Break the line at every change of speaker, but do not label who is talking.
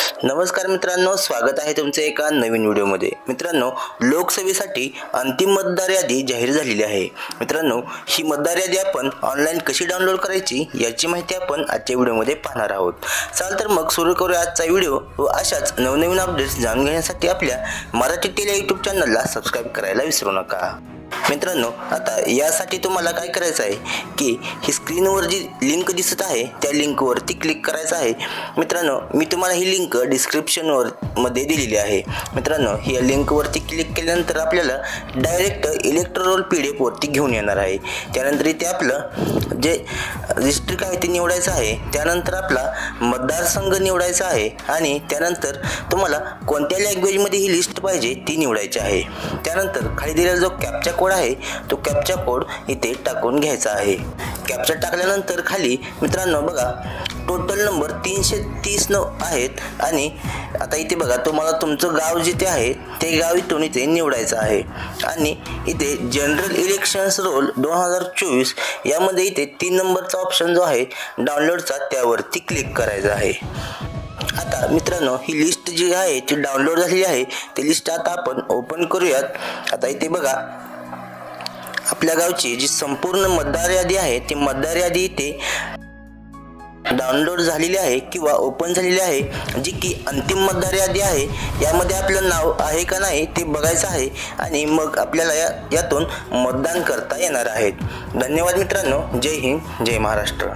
नमस्कार मित्रांनो, स्वागत आहे तुमचे एका नवीन व्हिडिओमध्ये। मित्रांनो, लोकसभेसाठी अंतिम मतदार यादी जाहीर झालेली आहे। मित्रांनो, ही मतदार यादी आपण ऑनलाईन कशी डाउनलोड करायची याची माहिती आपण आजच्या व्हिडिओमध्ये पाहणार आहोत। चला तर मग सुरू करूया आजचा व्हिडिओ व अशाच नवनवीन अपडेट्स जाणून घेण्यासाठी आपल्या मराठी टेली यूट्यूब चॅनलला सबस्क्राइब करायला विसरू नका। मित्रांनो, आता यासाठी तुम्हाला काय करायचं आहे की ही स्क्रीनवर जी लिंक दिसत आहे त्या लिंकवरती क्लिक करायचं आहे। मित्रांनो, मी तुम्हाला ही लिंक डिस्क्रिप्शनवर मध्ये दिलेली आहे। मित्रांनो, ही लिंकवरती क्लिक केल्यानंतर आपल्याला डायरेक्ट इलेक्टोरल PDF वरती घेऊन येणार आहे। त्यानंतर इथे आपलं जे डिस्ट्रिक्ट आहे ते निवडायचं आहे। त्यानंतर आपला मतदारसंघ निवडायचा आहे आणि त्यानंतर तुम्हाला कोणत्या लँग्वेजमध्ये ही लिस्ट पाहिजे ती निवडायची आहे। त्यानंतर खाली दिलेला जो कॅप्चा कोड आहे तो कॅप्चा कोड इथे टाकून घ्यायचा आहे। कॅप्चा टाकल्यानंतर खाली मित्रांनो बघा टोटल नंबर 339 आहेत आणि आता इथे बघा तुम्हाला तुमचं गाव जिथे आहे ते गाव इथून इथे निवडायचं आहे आणि इथे जनरल इलेक्शन्स रोल 2024 यामध्ये इथे 3 नंबरचा ऑप्शन जो आहे डाउनलोडचा त्यावरती क्लिक करायचा आहे। आता मित्रांनो, ही लिस्ट जी आहे ती डाउनलोड झालेली आहे। ती लिस्ट आता आपण ओपन करूयात। आता इथे बघा आपल्या गावची जी संपूर्ण मतदार यादी आहे ती मतदार यादी इथे डाउनलोड झालेली आहे किंवा ओपन झालेली आहे, जी की अंतिम मतदार यादी आहे। यामध्ये आपलं नाव आहे का नाही ते बघायचं आहे आणि मग आपल्याला यातून मतदान करता येणार आहे। धन्यवाद मित्रांनो, जय हिंद, जय महाराष्ट्र।